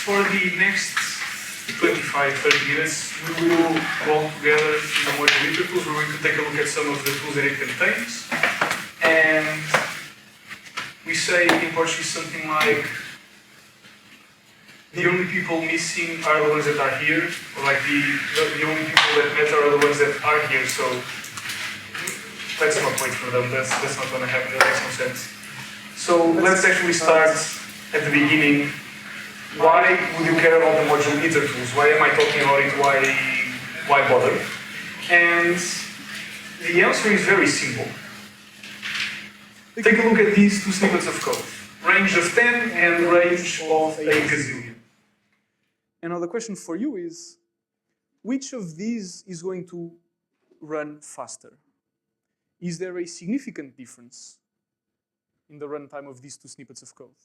For the next 25, 30 minutes, we will walk together in the module itertools. We're going to take a look at some of the tools that it contains. And we say in Portuguese something like, the only people missing are the ones that are here, or like the only people that matter are the ones that are here, so let's not wait for them, that's not going to happen, that makes no sense. So let's actually start at the beginning. Why would you care about the module itertools? Why am I talking about it? Why bother? And the answer is very simple. Take a look at these two snippets of code. Range of 10 and range of a gazillion. And now the question for you is, which of these is going to run faster? Is there a significant difference in the runtime of these two snippets of code?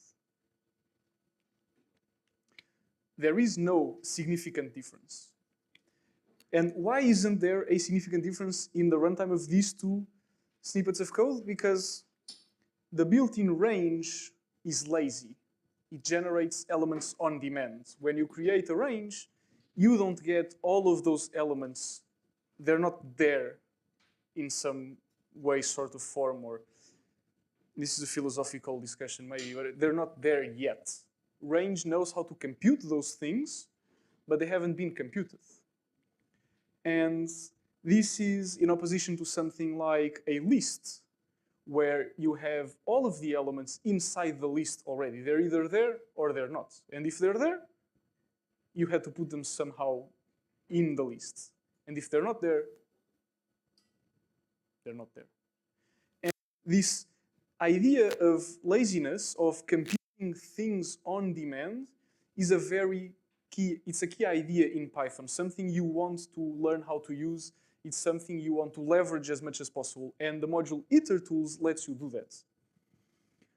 There is no significant difference. And why isn't there a significant difference in the runtime of these two snippets of code? Because the built-in range is lazy. It generates elements on demand. When you create a range, you don't get all of those elements. They're not there in some way, sort of form, or this is a philosophical discussion maybe, but they're not there yet. Range knows how to compute those things, but they haven't been computed. And this is in opposition to something like a list, where you have all of the elements inside the list already. They're either there or they're not. And if they're there, you had to put them somehow in the list. And if they're not there, they're not there. And this idea of laziness, of computing things on demand, is a very key, it's a key idea in Python, something you want to learn how to use. It's something you want to leverage as much as possible, and the module itertools lets you do that.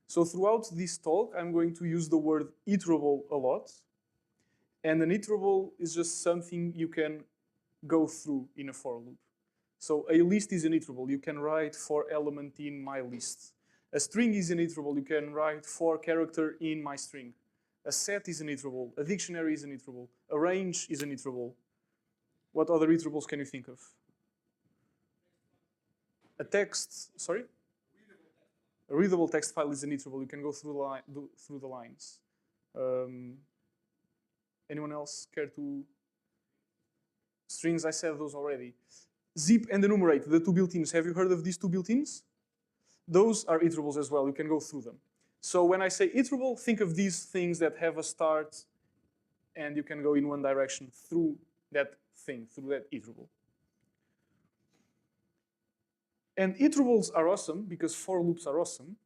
So throughout this talk, I'm going to use the word iterable a lot, and an iterable is just something you can go through in a for loop. So a list is an iterable. You can write for element in my list. A string is an iterable. You can write for character in my string. A set is an iterable. A dictionary is an iterable. A range is an iterable. What other iterables can you think of? A text, sorry? A readable text file is an iterable. You can go through the lines. Anyone else care to? Strings, I said those already. Zip and enumerate, the two built-ins. Have you heard of these two built-ins? Those are iterables as well. You can go through them. So when I say iterable, think of these things that have a start, and you can go in one direction through that thing, through that iterable. And iterables are awesome because for loops are awesome.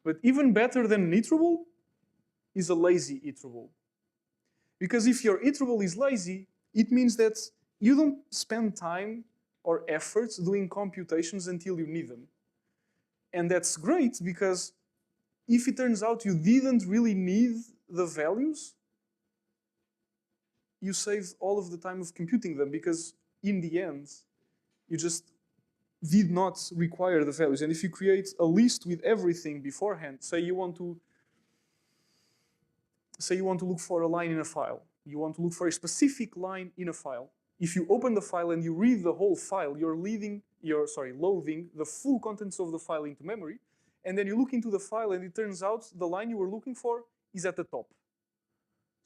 But even better than an iterable is a lazy iterable. Because if your iterable is lazy, it means that you don't spend time or effort doing computations until you need them. And that's great because if it turns out you didn't really need the values, you saved all of the time of computing them because in the end, you just did not require the values. And if you create a list with everything beforehand, say you want to look for a line in a file. You want to look for a specific line in a file. If you open the file and you read the whole file, you're loading the full contents of the file into memory. And then you look into the file and it turns out the line you were looking for is at the top.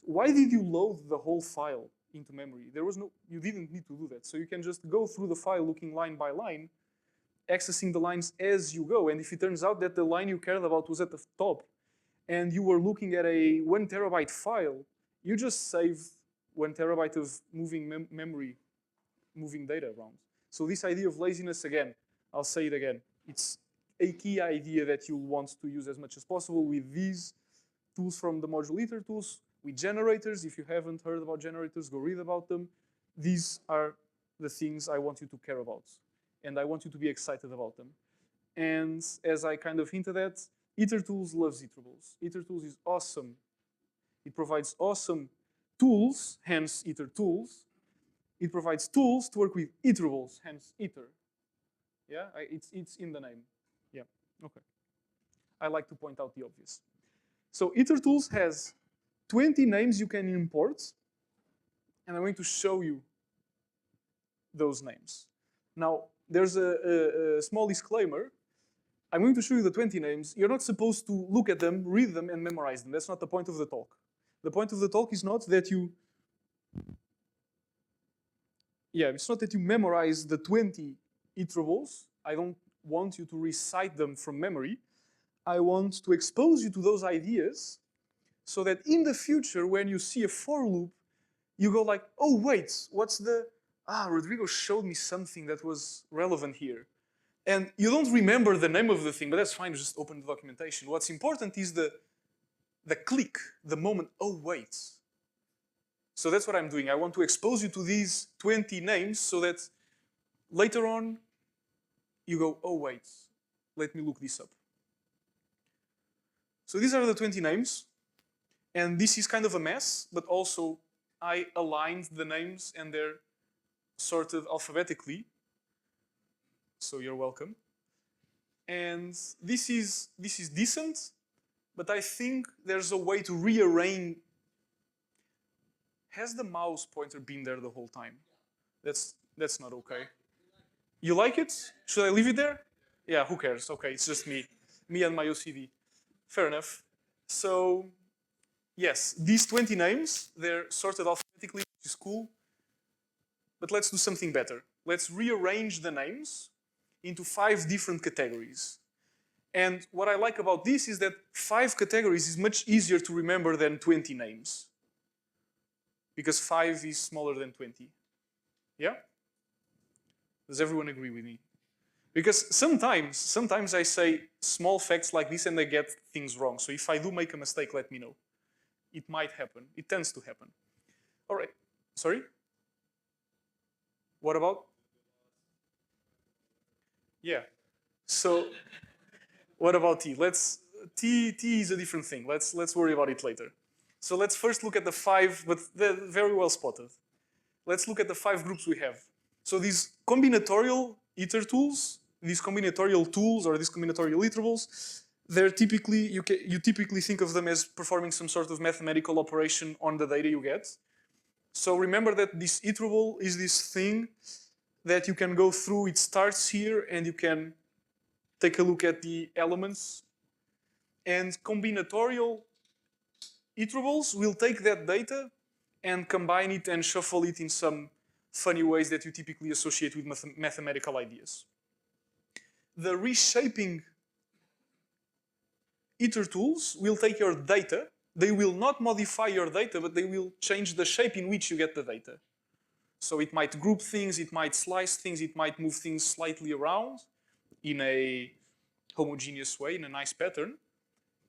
Why did you load the whole file into memory? You didn't need to do that. So you can just go through the file looking line by line, accessing the lines as you go. And if it turns out that the line you cared about was at the top and you were looking at a 1 terabyte file, you just saved 1 terabyte of moving memory, moving data around. So this idea of laziness, again, I'll say it again, it's a key idea that you'll want to use as much as possible with these tools from the module itertools, with generators. If you haven't heard about generators, go read about them. These are the things I want you to care about. And I want you to be excited about them. And as I kind of hinted at, itertools loves iterables. Itertools is awesome. It provides awesome tools, hence itertools. It provides tools to work with iterables, hence iter. Yeah, it's in the name. Yeah, okay. I like to point out the obvious. So itertools has 20 names you can import, and I'm going to show you those names. Now, there's a small disclaimer. I'm going to show you the 20 names. You're not supposed to look at them, read them, and memorize them. That's not the point of the talk. The point of the talk is not that you... Yeah, it's not that you memorize the 20 iterables. I don't want you to recite them from memory. I want to expose you to those ideas so that in the future, when you see a for loop, you go like, oh, wait, what's the... Rodrigo showed me something that was relevant here. And you don't remember the name of the thing, but that's fine, just open the documentation. What's important is the click, the moment, oh, wait. So that's what I'm doing. I want to expose you to these 20 names so that later on, you go, oh, wait, let me look this up. So these are the 20 names. And this is kind of a mess, but also I aligned the names and they're sorted alphabetically. So you're welcome. And this is decent, but I think there's a way to rearrange. Has the mouse pointer been there the whole time? That's not okay. You like it? Should I leave it there? Yeah, who cares? Okay, it's just me and my OCD. Fair enough. So yes, these 20 names, they're sorted alphabetically, which is cool. But let's do something better. Let's rearrange the names into 5 different categories. And what I like about this is that 5 categories is much easier to remember than 20 names. Because 5 is smaller than 20. Yeah? Does everyone agree with me? Because sometimes I say small facts like this and I get things wrong. So if I do make a mistake, let me know. It might happen. It tends to happen. All right. Sorry? What about? Yeah. So what about T? T is a different thing. Let's worry about it later. So let's first look at the 5, but they're very well spotted. Let's look at the 5 groups we have. So these combinatorial itertools, these combinatorial tools or these combinatorial iterables, they're typically, you typically think of them as performing some sort of mathematical operation on the data you get. So remember that this iterable is this thing that you can go through. It starts here and you can take a look at the elements. And combinatorial iterables will take that data and combine it and shuffle it in some funny ways that you typically associate with mathematical ideas. The reshaping itertools will take your data. They will not modify your data, but they will change the shape in which you get the data. So it might group things, it might slice things, it might move things slightly around in a homogeneous way, in a nice pattern.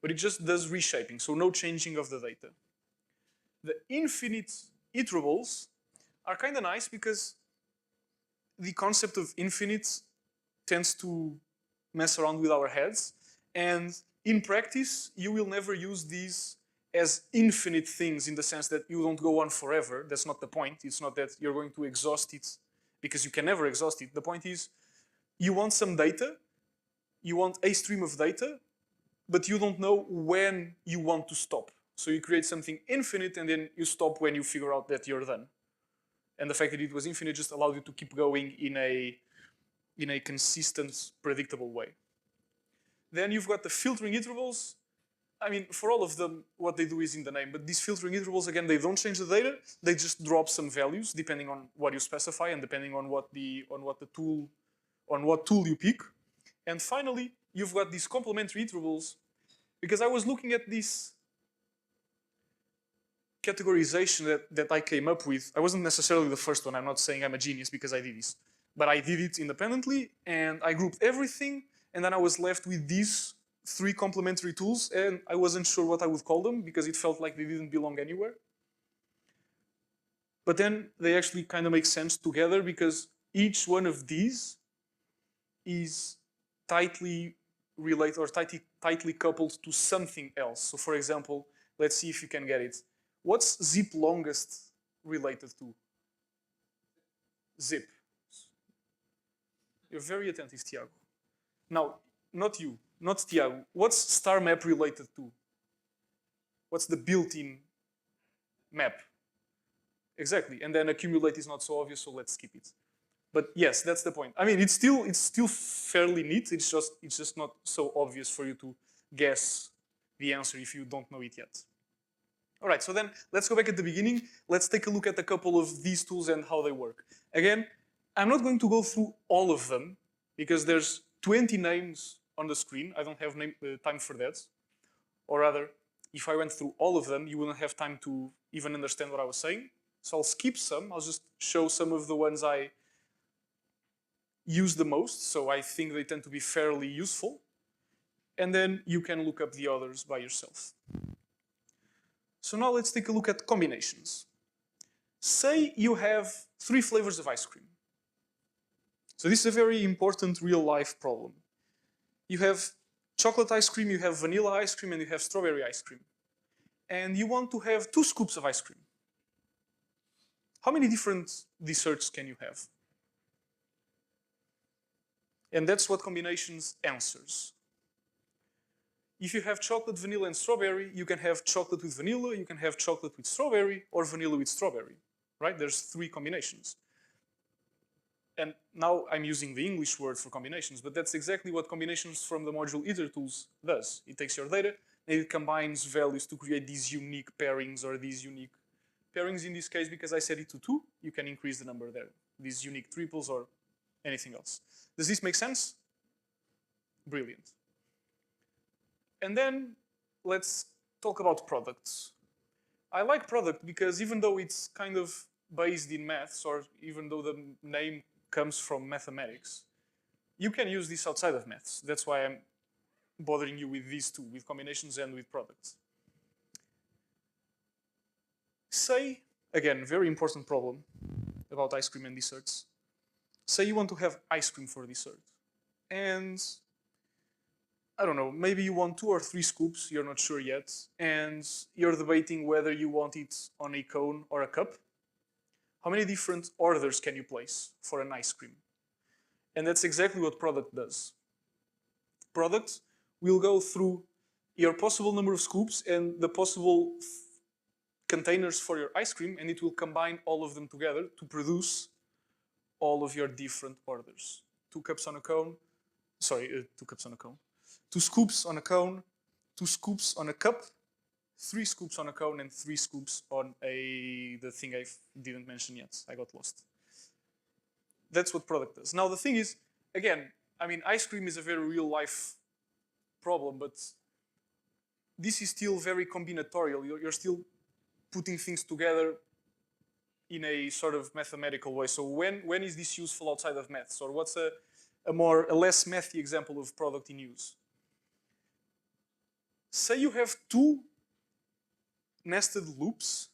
But it just does reshaping, so no changing of the data. The infinite iterables are kind of nice because the concept of infinite tends to mess around with our heads. And in practice, you will never use these as infinite things in the sense that you don't go on forever. That's not the point. It's not that you're going to exhaust it because you can never exhaust it. The point is you want some data, you want a stream of data, but you don't know when you want to stop. So you create something infinite and then you stop when you figure out that you're done. And the fact that it was infinite just allowed you to keep going in a consistent, predictable way. Then you've got the filtering iterables. I mean, for all of them, what they do is in the name. But these filtering iterables, again, they don't change the data. They just drop some values depending on what you specify and depending on what tool you pick. And finally, you've got these complementary iterables. Because I was looking at this categorization that I came up with. I wasn't necessarily the first one. I'm not saying I'm a genius because I did this. But I did it independently, and I grouped everything, and then I was left with these 3 complementary tools, and I wasn't sure what I would call them because it felt like they didn't belong anywhere. But then they actually kind of make sense together because each one of these is tightly related or tightly coupled to something else. So for example, let's see if you can get it. What's zip longest related to? Zip. You're very attentive, Tiago. Now, not you, not Tiago. What's star map related to? What's the built-in map. Exactly, and then accumulate is not so obvious, so let's skip it. But yes, that's the point. I mean, it's still fairly neat. It's just not so obvious for you to guess the answer if you don't know it yet. All right, so then let's go back at the beginning. Let's take a look at a couple of these tools and how they work. Again, I'm not going to go through all of them because there's 20 names on the screen. I don't have time for that. Or rather, if I went through all of them, you wouldn't have time to even understand what I was saying. So I'll skip some. I'll just show some of the ones I use the most. So I think they tend to be fairly useful. And then you can look up the others by yourself. So now let's take a look at combinations. Say you have 3 flavors of ice cream. So this is a very important real-life problem. You have chocolate ice cream, you have vanilla ice cream, and you have strawberry ice cream. And you want to have 2 scoops of ice cream. How many different desserts can you have? And that's what combinations answers. If you have chocolate, vanilla, and strawberry, you can have chocolate with vanilla, you can have chocolate with strawberry, or vanilla with strawberry, right? There's 3 combinations. And now I'm using the English word for combinations, but that's exactly what combinations from the module itertools does. It takes your data and it combines values to create these unique pairings or these unique pairings in this case, because I set it to 2, you can increase the number there. These unique triples or anything else. Does this make sense? Brilliant. And then let's talk about products. I like product because even though it's kind of based in maths, or even though the name comes from mathematics, you can use this outside of maths. That's why I'm bothering you with these 2, with combinations and with products. Say, again, very important problem about ice cream and desserts. Say you want to have ice cream for dessert. And I don't know, maybe you want 2 or 3 scoops, you're not sure yet, and you're debating whether you want it on a cone or a cup. How many different orders can you place for an ice cream? And that's exactly what product does. Product will go through your possible number of scoops and the possible containers for your ice cream, and it will combine all of them together to produce all of your different orders. 2 cups on a cone, 2 cups on a cone. 2 scoops on a cone, 2 scoops on a cup, 3 scoops on a cone, and 3 scoops on the thing I didn't mention yet. I got lost. That's what product does. Now the thing is, again, I mean, ice cream is a very real life problem, but this is still very combinatorial. You're still putting things together in a sort of mathematical way. So when is this useful outside of maths? Or what's a less mathy example of product in use? Say you have 2 nested loops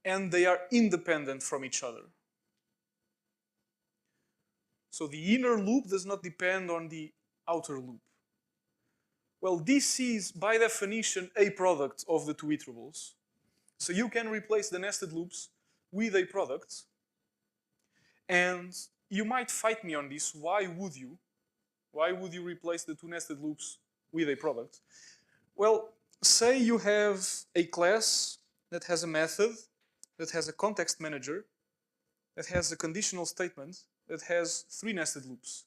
and they are independent from each other. So the inner loop does not depend on the outer loop. Well, this is by definition a product of the 2 iterables. So you can replace the nested loops with a product. And you might fight me on this. Why would you? Why would you replace the 2 nested loops with a product? Well, say you have a class that has a method, that has a context manager, that has a conditional statement, that has 3 nested loops.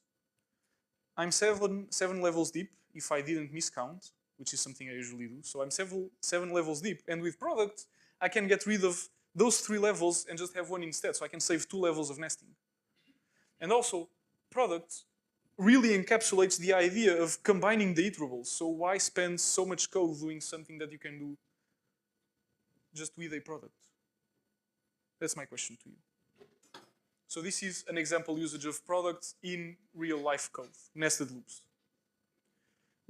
I'm 7 levels deep if I didn't miscount, which is something I usually do. So I'm 7 levels deep. And with product, I can get rid of those 3 levels and just have 1 instead. So I can save 2 levels of nesting. And also, product really encapsulates the idea of combining the iterables. So why spend so much code doing something that you can do just with a product? That's my question to you. So this is an example usage of product in real life code, nested loops.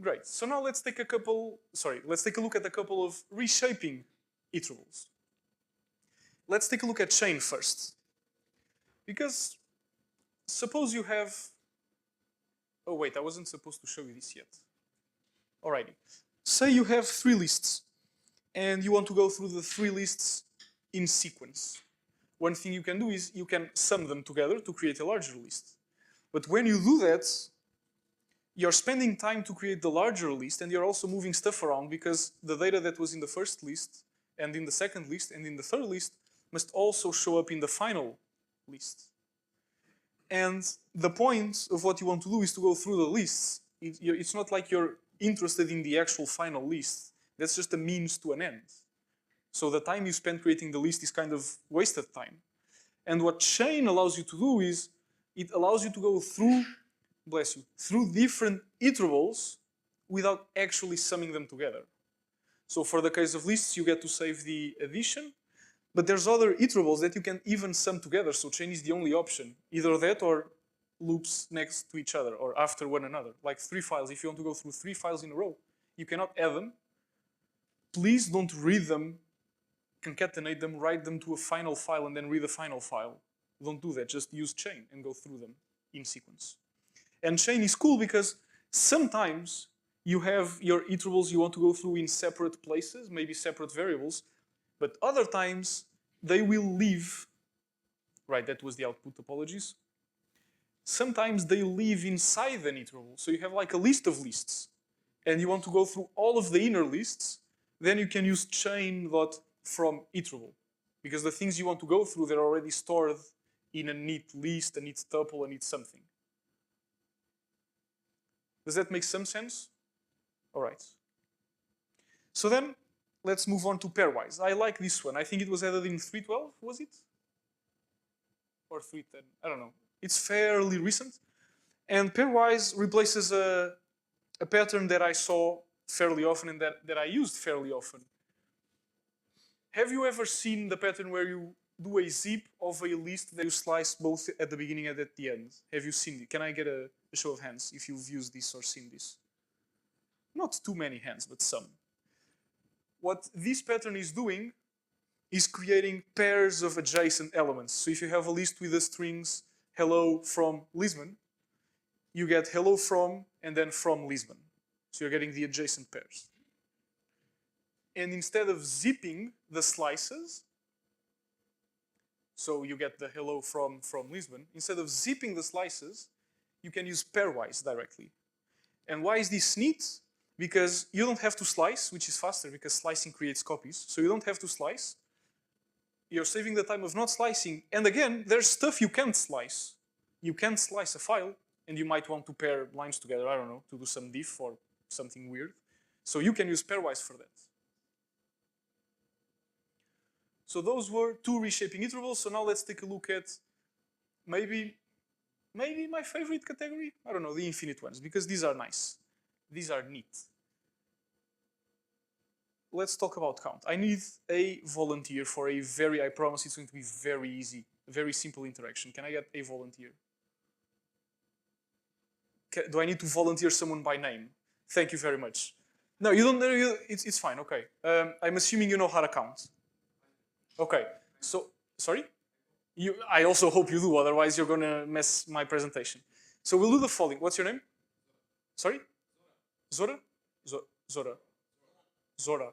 Great. So now let's take a look at a couple of reshaping iterables. Let's take a look at chain first. Because suppose you have, oh wait, I wasn't supposed to show you this yet. Alrighty. Say you have 3 lists and you want to go through the 3 lists in sequence. One thing you can do is you can sum them together to create a larger list. But when you do that, you're spending time to create the larger list and you're also moving stuff around because the data that was in the first list and in the second list, and in the third list, must also show up in the final list. And the point of what you want to do is to go through the lists. It's not like you're interested in the actual final list. That's just a means to an end. So the time you spend creating the list is kind of wasted time. And what chain allows you to do is, it allows you to go through, bless you, through different iterables without actually summing them together. So for the case of lists, you get to save the addition, but there's other iterables that you can even sum together, so chain is the only option. Either that or loops next to each other or after one another. Like 3 files, if you want to go through 3 files in a row, you cannot add them. Please don't read them, concatenate them, write them to a final file and then read the final file. Don't do that, just use chain and go through them in sequence. And chain is cool because sometimes you have your iterables you want to go through in separate places, maybe separate variables, but other times they will live, right, that was the output, apologies. Sometimes they live inside an iterable. So you have like a list of lists and you want to go through all of the inner lists, then you can use chain.from iterable because the things you want to go through, they're already stored in a neat list, a neat tuple, a neat something. Does that make some sense? All right. So then, let's move on to pairwise. I like this one. I think it was added in 3.12, was it? Or 3.10, I don't know. It's fairly recent. And pairwise replaces a pattern that I saw fairly often and that I used fairly often. Have you ever seen the pattern where you do a zip of a list that you slice both at the beginning and at the end? Have you seen it? Can I get a show of hands if you've used this or seen this? Not too many hands, but some. What this pattern is doing is creating pairs of adjacent elements. So if you have a list with the strings hello from Lisbon, you get hello from and then from Lisbon. So you're getting the adjacent pairs. And instead of zipping the slices, so you get the hello from Lisbon, instead of zipping the slices, you can use pairwise directly. And why is this neat? Because you don't have to slice, which is faster because slicing creates copies. So you don't have to slice. You're saving the time of not slicing. And again, there's stuff you can't slice. You can't slice a file, and you might want to pair lines together, I don't know, to do some diff or something weird. So you can use pairwise for that. So those were 2 reshaping iterables. So now let's take a look at maybe my favorite category. I don't know, the infinite ones, because these are nice. These are neat. Let's talk about count. I need a volunteer for a I promise it's going to be very easy, very simple interaction. Can I get a volunteer? Do I need to volunteer someone by name? Thank you very much. No, you don't know, it's fine, okay. I'm assuming you know how to count. Okay, so, sorry? I also hope you do, otherwise you're gonna mess my presentation. So we'll do the following. What's your name? Sorry? Zora? Zora. Zora.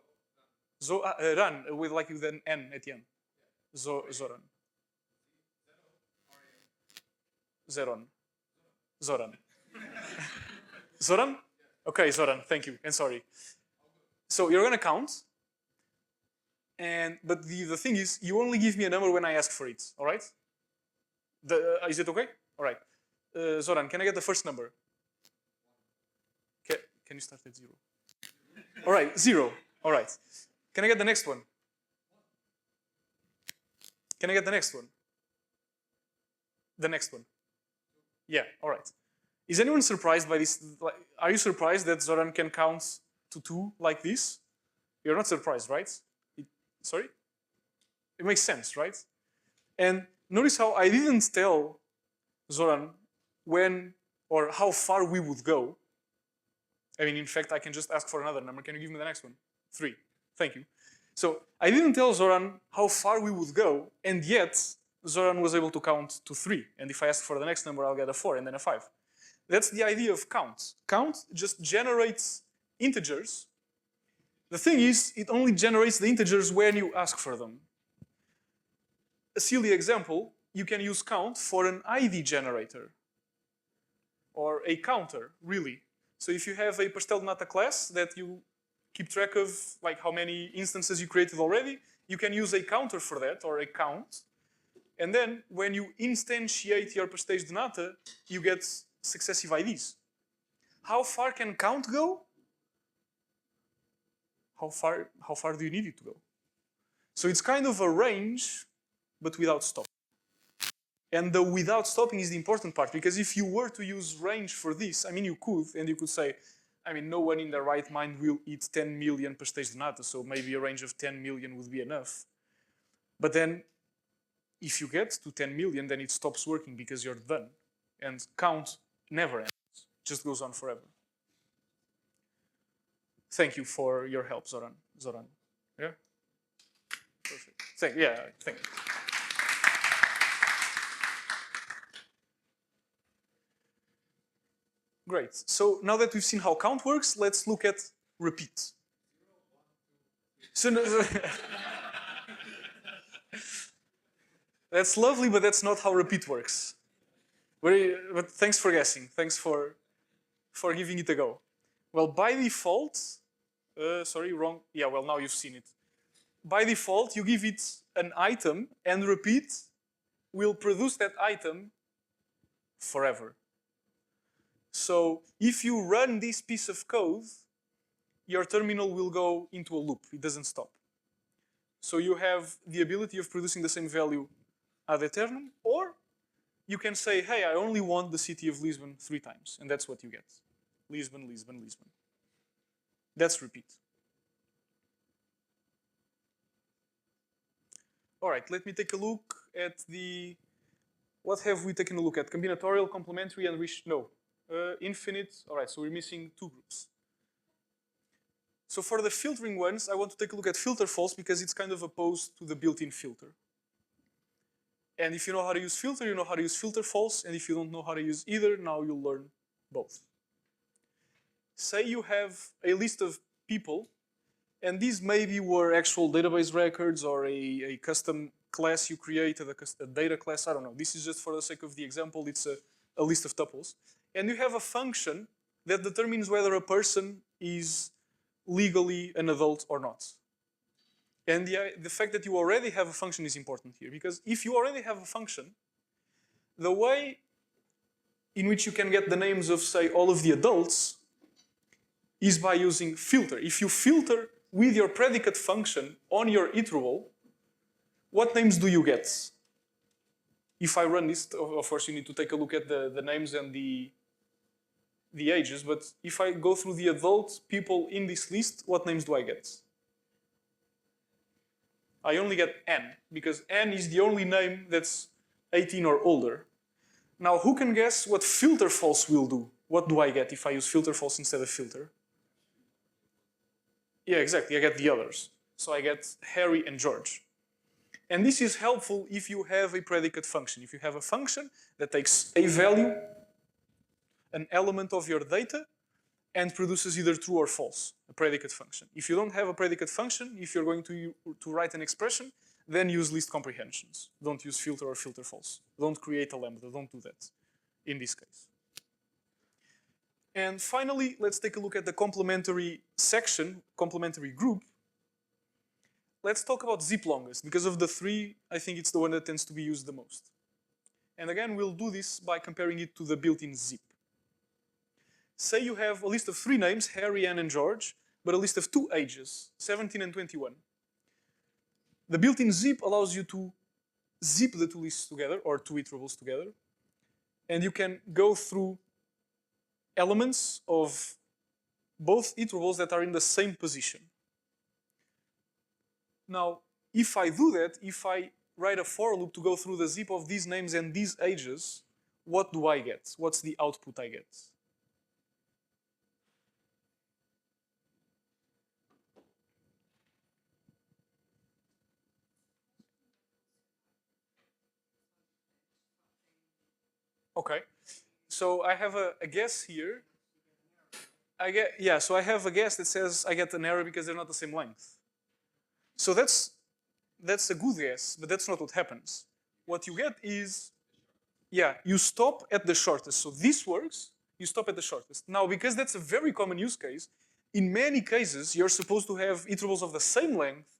Ran, with like with an N at the end. Zoran. Zeron. Zoran. Zoran? Okay, Zoran, thank you, and sorry. So you're gonna count, but the thing is, you only give me a number when I ask for it, all right? Is it okay? All right. Zoran, can I get the first number? Can you start at 0? All right, 0. All right. Can I get the next one? Can I get the next one? The next one. Yeah, all right. Is anyone surprised by this? Are you surprised that Zoran can count to 2 like this? You're not surprised, right? Sorry? It makes sense, right? And notice how I didn't tell Zoran when or how far we would go. I mean, in fact, I can just ask for another number. Can you give me the next one? 3. Thank you. So I didn't tell Zoran how far we would go, and yet Zoran was able to count to 3. And if I ask for the next number, I'll get a 4 and then a 5. That's the idea of count. Count just generates integers. The thing is, it only generates the integers when you ask for them. A silly example, you can use count for an ID generator or a counter, really. So if you have a pastel de nata class that you keep track of like how many instances you created already. You can use a counter for that, or a count. And then when you instantiate your pastéis de nata, you get successive IDs. How far can count go? How far do you need it to go? So it's kind of a range, but without stop. And the without stopping is the important part, because if you were to use range for this, I mean, you could say, I mean, no one in their right mind will eat 10 million pastéis de nata, so maybe a range of 10 million would be enough. But then, if you get to 10 million, then it stops working because you're done. And count never ends, it just goes on forever. Thank you for your help, Zoran. Yeah? Perfect. Thank you. Great. So now that we've seen how count works, let's look at repeat. So that's lovely, but that's not how repeat works. But thanks for guessing. Thanks for giving it a go. Well, by default, sorry, wrong. Yeah, well, now you've seen it. By default, you give it an item, and repeat will produce that item forever. So if you run this piece of code, your terminal will go into a loop. It doesn't stop. So you have the ability of producing the same value ad eternum, or you can say, hey, I only want the city of Lisbon 3 times, and that's what you get. Lisbon, Lisbon, Lisbon. That's repeat. All right, let me take a look at what have we taken a look at? Combinatorial, complementary, and infinite. All right, so we're missing 2 groups. So for the filtering ones, I want to take a look at filter false because it's kind of opposed to the built-in filter. And if you know how to use filter, you know how to use filter false. And if you don't know how to use either, now you'll learn both. Say you have a list of people, and these maybe were actual database records or a custom class you created, a data class, I don't know. This is just for the sake of the example, it's a list of tuples. And you have a function that determines whether a person is legally an adult or not. And the fact that you already have a function is important here, because if you already have a function, the way in which you can get the names of, say, all of the adults is by using filter. If you filter with your predicate function on your iterable, what names do you get? If I run this, of course, you need to take a look at the names and the ages, but if I go through the adult people in this list, what names do I get? I only get N, because N is the only name that's 18 or older. Now, who can guess what filter false will do? What do I get if I use filter false instead of filter? Yeah, exactly, I get the others. So I get Harry and George. And this is helpful if you have a predicate function. If you have a function that takes a value, an element of your data, and produces either true or false, a predicate function. If you don't have a predicate function, if you're going to write an expression, then use list comprehensions. Don't use filter or filter false. Don't create a lambda, don't do that in this case. And finally, let's take a look at the complementary section, complementary group. Let's talk about zip longest. Because of the 3, I think it's the one that tends to be used the most. And again, we'll do this by comparing it to the built-in zip. Say you have a list of 3 names, Harry, Anne, and George, but a list of 2 ages, 17 and 21. The built-in zip allows you to zip the 2 lists together, or 2 iterables together, and you can go through elements of both iterables that are in the same position. Now, if I do that, if I write a for loop to go through the zip of these names and these ages, what do I get? What's the output I get? Okay, so I have a guess here. So I have a guess that says I get an error because they're not the same length. So that's a good guess, but that's not what happens. What you get is, you stop at the shortest. So this works, you stop at the shortest. Now, because that's a very common use case, in many cases, you're supposed to have iterables of the same length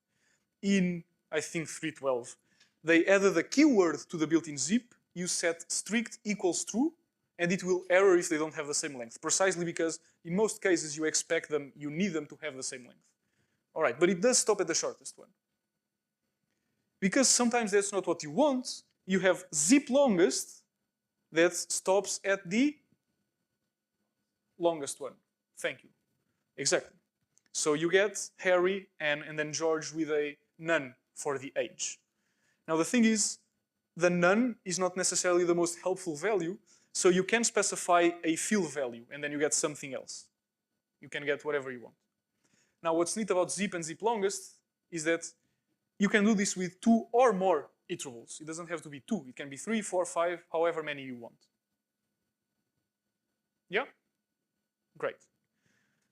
in, I think, 312. They added a keyword to the built-in zip. You set strict equals true, and it will error if they don't have the same length, precisely because in most cases you expect them, you need them to have the same length. All right, but it does stop at the shortest one. Because sometimes that's not what you want, you have zip longest that stops at the longest one. Thank you. Exactly. So you get Harry and then George with a none for the age. Now the thing is, the none is not necessarily the most helpful value, so you can specify a fill value and then you get something else. You can get whatever you want. Now what's neat about zip and zip longest is that you can do this with 2 or more iterables. It doesn't have to be 2. It can be 3, 4, 5, however many you want. Yeah? Great.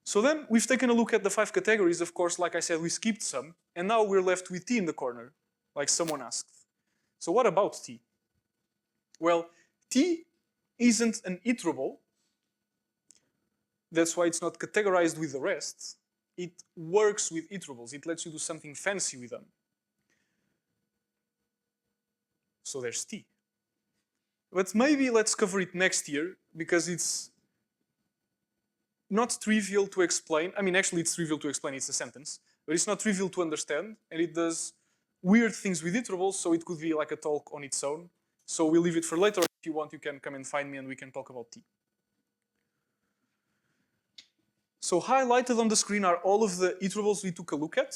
So then we've taken a look at the 5 categories. Of course, like I said, we skipped some. And now we're left with T in the corner, like someone asked. So what about T? Well, T isn't an iterable. That's why it's not categorized with the rest. It works with iterables. It lets you do something fancy with them. So there's T. But maybe let's cover it next year, because it's not trivial to explain. I mean, actually it's trivial to explain, it's a sentence. But it's not trivial to understand, and it does weird things with iterables, so it could be like a talk on its own. So we'll leave it for later. If you want, you can come and find me and we can talk about T. So highlighted on the screen are all of the iterables we took a look at.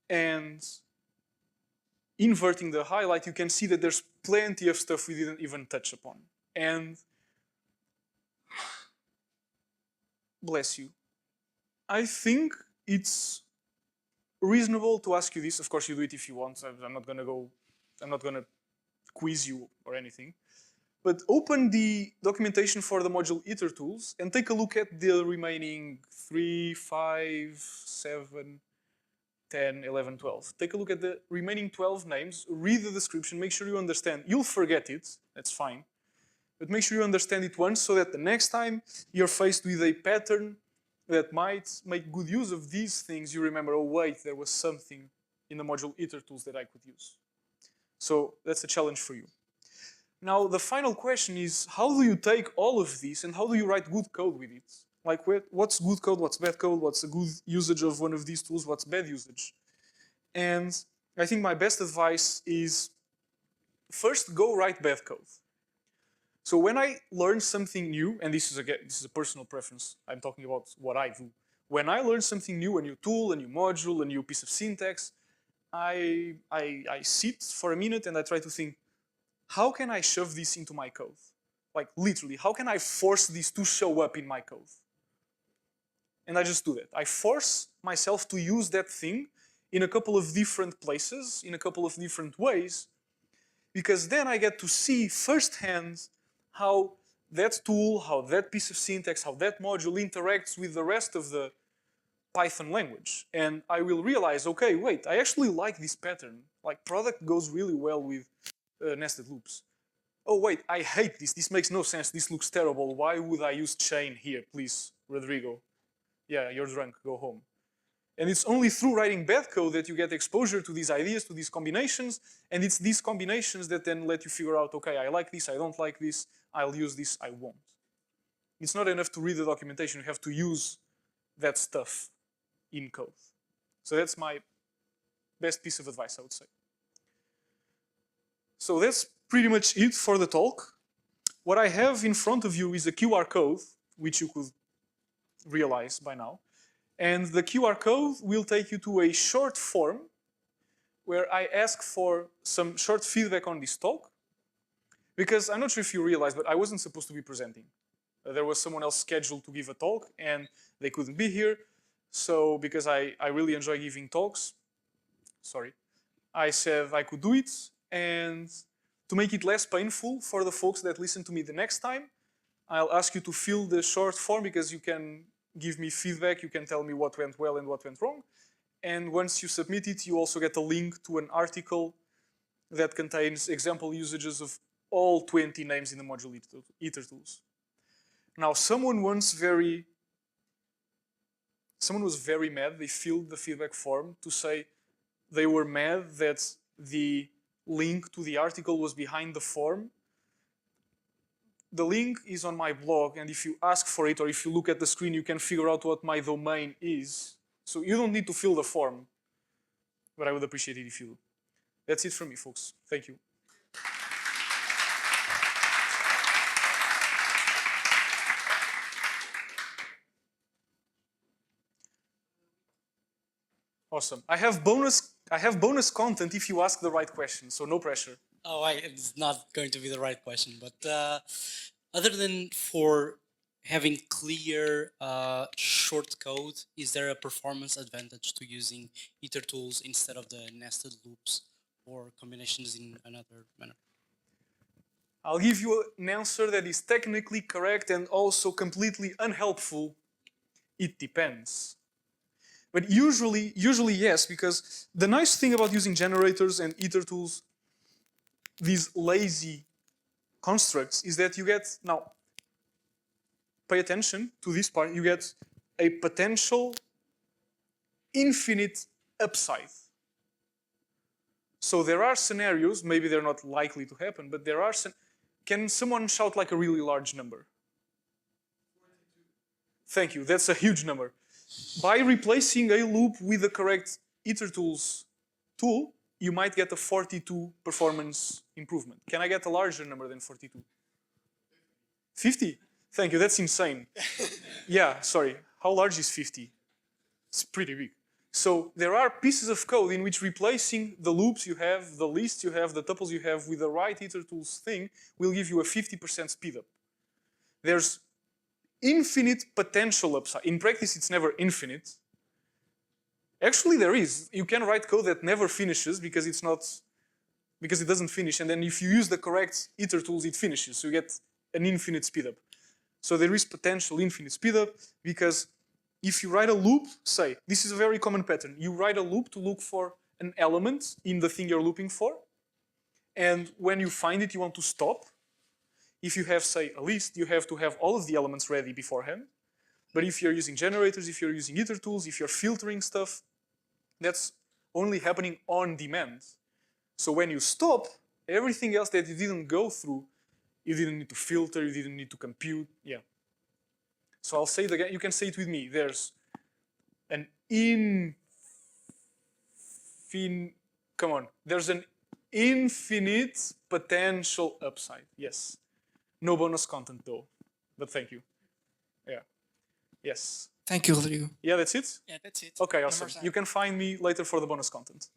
And inverting the highlight, you can see that there's plenty of stuff we didn't even touch upon. And bless you, I think it's reasonable to ask you this. Of course, you do it if you want. I'm not gonna quiz you or anything. But open the documentation for the module itertools and take a look at the remaining 3, 5, 7, 10, 11, 12. Take a look at the remaining 12 names, read the description, make sure you understand. You'll forget it, that's fine. But make sure you understand it once so that the next time you're faced with a pattern that might make good use of these things, you remember, oh wait, there was something in the module itertools that I could use. So that's a challenge for you. Now the final question is, how do you take all of these and how do you write good code with it? Like what's good code, what's bad code, what's a good usage of one of these tools, what's bad usage? And I think my best advice is first go write bad code. So when I learn something new, and this is a personal preference, I'm talking about what I do. When I learn something new, a new tool, a new module, a new piece of syntax, I sit for a minute and I try to think, how can I shove this into my code? Like literally, how can I force this to show up in my code? And I just do that. I force myself to use that thing in a couple of different places, in a couple of different ways, because then I get to see firsthand how that tool, how that piece of syntax, how that module interacts with the rest of the Python language. And I will realize, okay, wait, I actually like this pattern. Like product goes really well with nested loops. Oh wait, I hate this. This makes no sense. This looks terrible. Why would I use chain here? Please, Rodrigo. Yeah, you're drunk. Go home. And it's only through writing bad code that you get exposure to these ideas, to these combinations, and it's these combinations that then let you figure out, okay, I like this, I don't like this, I'll use this, I won't. It's not enough to read the documentation, you have to use that stuff in code. So that's my best piece of advice, I would say. So that's pretty much it for the talk. What I have in front of you is a QR code, which you could realize by now. And the QR code will take you to a short form where I ask for some short feedback on this talk. Because I'm not sure if you realize, but I wasn't supposed to be presenting. There was someone else scheduled to give a talk and they couldn't be here. So because I really enjoy giving talks, I said I could do it. And to make it less painful for the folks that listen to me the next time, I'll ask you to fill the short form because you can give me feedback, you can tell me what went well and what went wrong. And once you submit it, you also get a link to an article that contains example usages of all 20 names in the module itertools. Now, someone once very someone was very mad. They filled the feedback form to say they were mad that the link to the article was behind the form. The link is on my blog, and if you ask for it or if you look at the screen, you can figure out what my domain is. So you don't need to fill the form, but I would appreciate it if you do. That's it from me, folks. Thank you. Awesome. I have bonus content if you ask the right question, so no pressure. Oh, it's not going to be the right question, but other than for having clear short code, is there a performance advantage to using itertools instead of the nested loops or combinations in another manner? I'll give you an answer that is technically correct and also completely unhelpful. It depends. But usually yes, because the nice thing about using generators and itertools, these lazy constructs, is that you get, now, pay attention to this part, you get a potential infinite upside. So there are scenarios, maybe they're not likely to happen, but there are, can someone shout like a really large number? 42. Thank you, that's a huge number. By replacing a loop with the correct itertools tool, you might get a 42 performance improvement. Can I get a larger number than 42? 50? Thank you, that's insane. Yeah, sorry, how large is 50? It's pretty big. So there are pieces of code in which replacing the loops you have, the lists you have, the tuples you have with the right itertools thing will give you a 50% speed up. There's infinite potential upside. In practice, it's never infinite. Actually, there is. You can write code that never finishes because it's not, because it doesn't finish. And then if you use the correct itertools, it finishes. So you get an infinite speedup. So there is potential infinite speedup because if you write a loop, say, this is a very common pattern. You write a loop to look for an element in the thing you're looping for. And when you find it, you want to stop. If you have, say, a list, you have to have all of the elements ready beforehand. But if you're using generators, if you're using itertools, if you're filtering stuff, that's only happening on demand. So when you stop, everything else that you didn't go through, you didn't need to filter, you didn't need to compute, yeah. So I'll say it again, you can say it with me. There's an there's an infinite potential upside, yes. No bonus content though, but thank you. Yeah, yes. Thank you, Rodrigo. Yeah, that's it? Yeah, that's it. Okay, awesome. You can find me later for the bonus content.